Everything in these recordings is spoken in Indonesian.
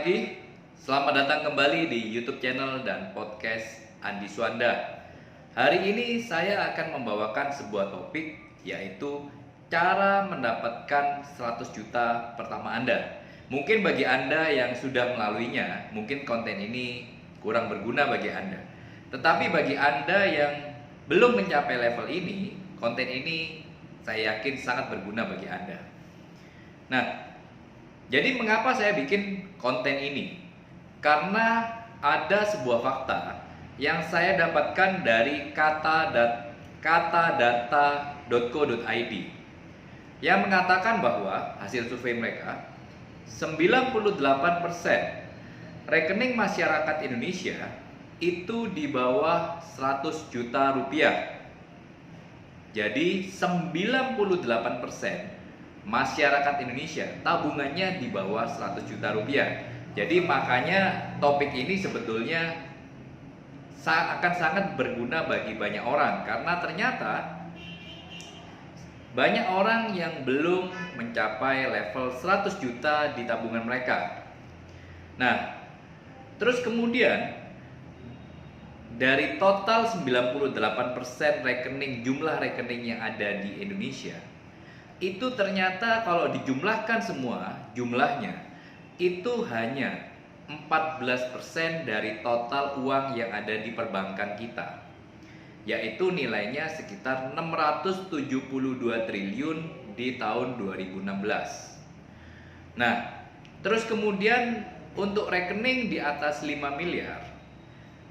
pagi, selamat datang kembali di YouTube channel dan podcast Andi Suanda. Hari ini saya akan membawakan sebuah topik, yaitu cara mendapatkan 100 juta pertama Anda. Mungkin bagi Anda yang sudah melaluinya, mungkin konten ini kurang berguna bagi Anda. Tetapi bagi Anda yang belum mencapai level ini, konten ini saya yakin sangat berguna bagi Anda. Nah, jadi mengapa saya bikin konten ini? Karena ada sebuah fakta yang saya dapatkan dari katadata.co.id yang mengatakan bahwa hasil survei mereka 98% rekening masyarakat Indonesia itu di bawah 100 juta rupiah. Jadi 98% masyarakat Indonesia tabungannya di bawah 100 juta rupiah. Jadi makanya topik ini sebetulnya akan sangat berguna bagi banyak orang, karena ternyata banyak orang yang belum mencapai level 100 juta di tabungan mereka. Nah, terus kemudian dari total 98% jumlah rekening yang ada di Indonesia, itu ternyata kalau dijumlahkan semua jumlahnya itu hanya 14% dari total uang yang ada di perbankan kita, yaitu nilainya sekitar 672 triliun di tahun 2016. Nah, terus kemudian untuk rekening di atas 5 miliar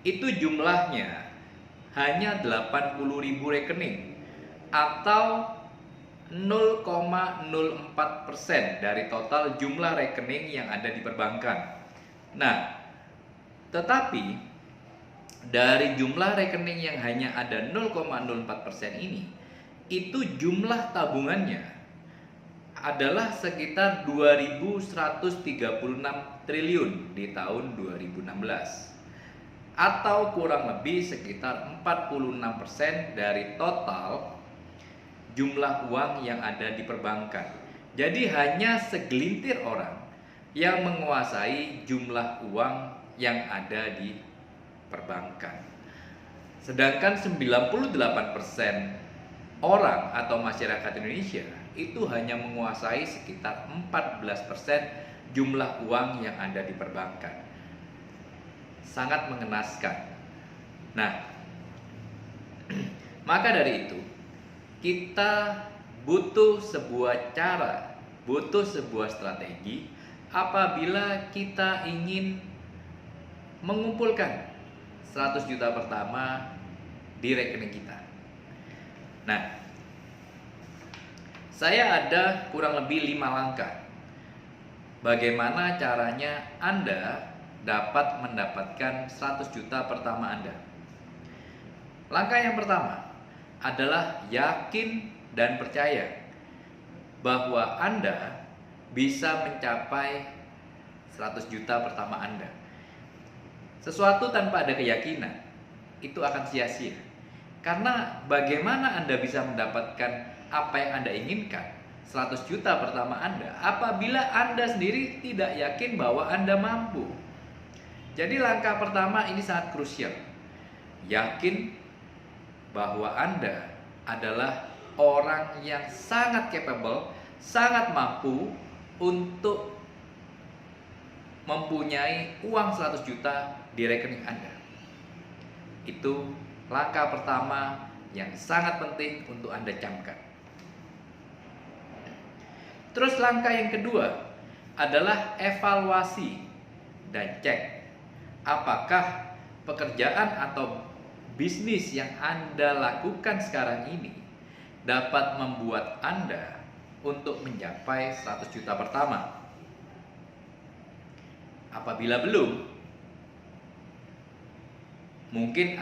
itu jumlahnya hanya 80.000 rekening atau 0,04% dari total jumlah rekening yang ada di perbankan. Nah, tetapi dari jumlah rekening yang hanya ada 0,04% ini, itu jumlah tabungannya adalah sekitar 2.136 triliun di tahun 2016, atau kurang lebih sekitar 46% dari total jumlah uang yang ada di perbankan. Jadi hanya segelintir orang yang menguasai jumlah uang yang ada di perbankan. Sedangkan 98% orang atau masyarakat Indonesia itu hanya menguasai sekitar 14% jumlah uang yang ada di perbankan. Sangat mengenaskan. Nah, maka dari itu kita butuh sebuah cara, butuh sebuah strategi apabila kita ingin mengumpulkan 100 juta pertama di rekening kita. Nah, saya ada kurang lebih 5 langkah bagaimana caranya Anda dapat mendapatkan 100 juta pertama Anda. Langkah yang pertama adalah yakin dan percaya bahwa Anda bisa mencapai 100 juta pertama Anda. Sesuatu tanpa ada keyakinan itu akan sia-sia. Karena bagaimana Anda bisa mendapatkan apa yang Anda inginkan, 100 juta pertama Anda, apabila Anda sendiri tidak yakin bahwa Anda mampu. Jadi langkah pertama ini sangat krusial. Yakin bahwa Anda adalah orang yang sangat capable, sangat mampu untuk mempunyai uang 100 juta di rekening Anda. Itu langkah pertama yang sangat penting untuk Anda camkan. Terus langkah yang kedua adalah evaluasi dan cek apakah pekerjaan atau bisnis yang Anda lakukan sekarang ini dapat membuat Anda untuk mencapai 100 juta pertama. Apabila belum, mungkin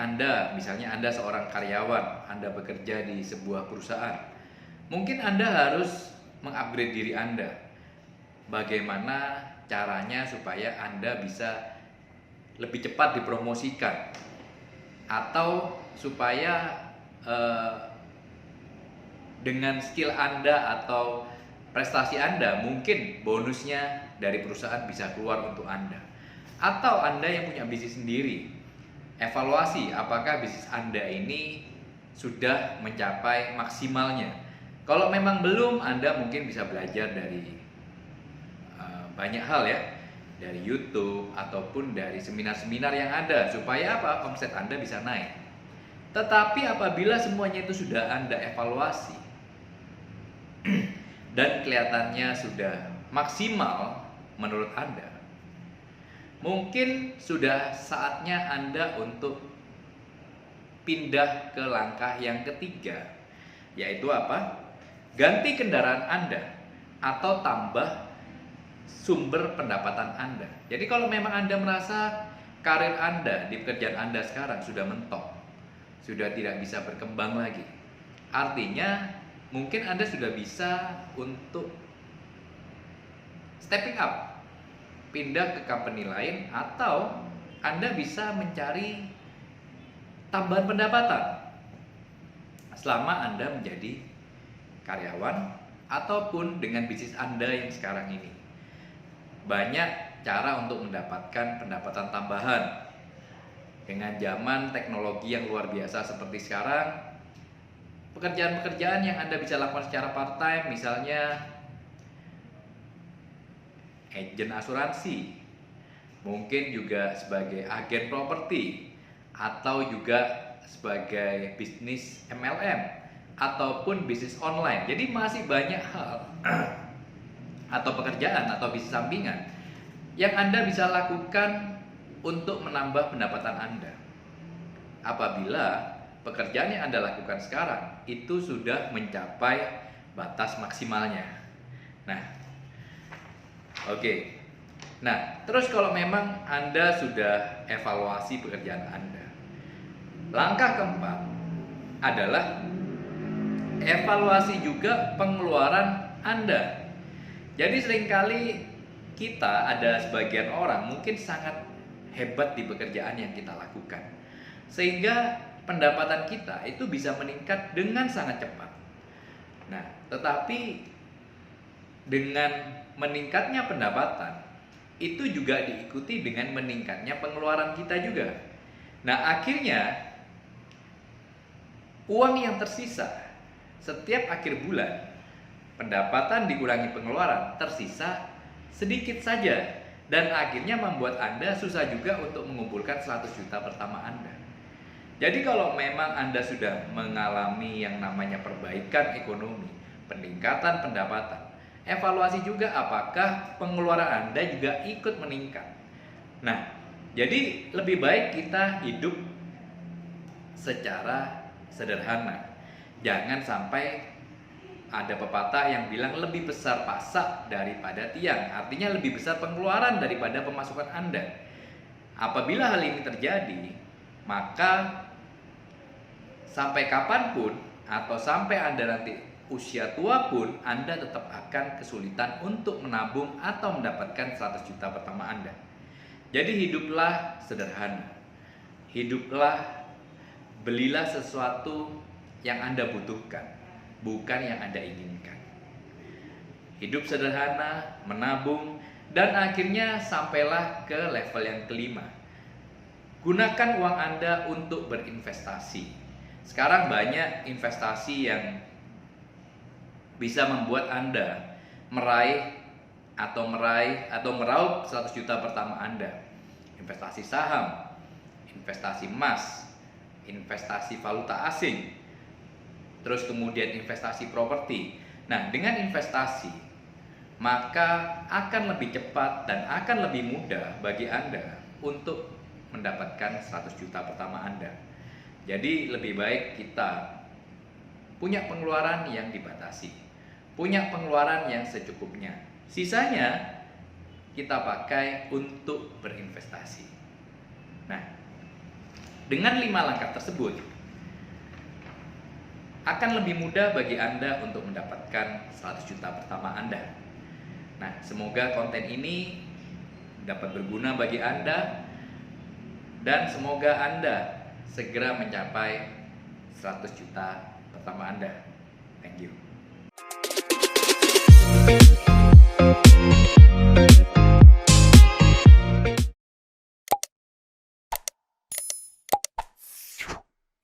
misalnya Anda seorang karyawan, Anda bekerja di sebuah perusahaan, mungkin Anda harus mengupgrade diri Anda. Bagaimana caranya supaya Anda bisa lebih cepat dipromosikan, atau supaya dengan skill Anda atau prestasi Anda, mungkin bonusnya dari perusahaan bisa keluar untuk Anda. Atau Anda yang punya bisnis sendiri, evaluasi apakah bisnis Anda ini sudah mencapai maksimalnya. Kalau memang belum, Anda mungkin bisa belajar dari banyak hal ya, dari YouTube ataupun dari seminar-seminar yang ada, supaya apa? Omset Anda bisa naik. Tetapi apabila semuanya itu sudah Anda evaluasi dan kelihatannya sudah maksimal menurut Anda, mungkin sudah saatnya Anda untuk pindah ke langkah yang ketiga, yaitu apa? Ganti kendaraan Anda atau tambah sumber pendapatan Anda. Jadi kalau memang Anda merasa karir Anda di pekerjaan Anda sekarang sudah mentok, sudah tidak bisa berkembang lagi, artinya mungkin Anda sudah bisa untuk stepping up, pindah ke company lain, atau Anda bisa mencari tambahan pendapatan selama Anda menjadi karyawan ataupun dengan bisnis Anda yang sekarang ini. Banyak cara untuk mendapatkan pendapatan tambahan. Dengan zaman teknologi yang luar biasa seperti sekarang, pekerjaan-pekerjaan yang Anda bisa lakukan secara part-time, misalnya agen asuransi, mungkin juga sebagai agen properti, atau juga sebagai bisnis MLM, ataupun bisnis online. Jadi masih banyak hal atau pekerjaan atau bisnis sampingan yang Anda bisa lakukan untuk menambah pendapatan Anda apabila pekerjaan yang Anda lakukan sekarang itu sudah mencapai batas maksimalnya. Nah, oke. Nah, terus kalau memang Anda sudah evaluasi pekerjaan Anda, langkah keempat adalah evaluasi juga pengeluaran Anda. Jadi seringkali kita, ada sebagian orang mungkin sangat hebat di pekerjaan yang kita lakukan, sehingga pendapatan kita itu bisa meningkat dengan sangat cepat. Nah, tetapi dengan meningkatnya pendapatan itu juga diikuti dengan meningkatnya pengeluaran kita juga. Nah, akhirnya uang yang tersisa setiap akhir bulan, pendapatan dikurangi pengeluaran, tersisa sedikit saja, dan akhirnya membuat Anda susah juga untuk mengumpulkan 100 juta pertama Anda. Jadi kalau memang Anda sudah mengalami yang namanya perbaikan ekonomi, peningkatan pendapatan, evaluasi juga apakah pengeluaran Anda juga ikut meningkat. Nah, jadi lebih baik kita hidup secara sederhana. Jangan sampai ada pepatah yang bilang lebih besar pasak daripada tiang, artinya lebih besar pengeluaran daripada pemasukan Anda. Apabila hal ini terjadi, maka sampai kapanpun atau sampai Anda nanti usia tua pun, Anda tetap akan kesulitan untuk menabung atau mendapatkan 100 juta pertama Anda. Jadi hiduplah sederhana. Hiduplah, belilah sesuatu yang Anda butuhkan, bukan yang Anda inginkan. Hidup sederhana, menabung, dan akhirnya sampailah ke level yang kelima. Gunakan uang Anda untuk berinvestasi. Sekarang banyak investasi yang bisa membuat Anda meraih atau meraup 100 juta pertama Anda. Investasi saham, investasi emas, investasi valuta asing, terus kemudian investasi properti. Nah, dengan investasi, maka akan lebih cepat dan akan lebih mudah bagi Anda untuk mendapatkan 100 juta pertama Anda. Jadi lebih baik kita punya pengeluaran yang dibatasi, punya pengeluaran yang secukupnya. Sisanya kita pakai untuk berinvestasi. Nah, dengan 5 langkah tersebut akan lebih mudah bagi Anda untuk mendapatkan 100 juta pertama Anda. Nah, semoga konten ini dapat berguna bagi Anda, dan semoga Anda segera mencapai 100 juta pertama Anda. Thank you.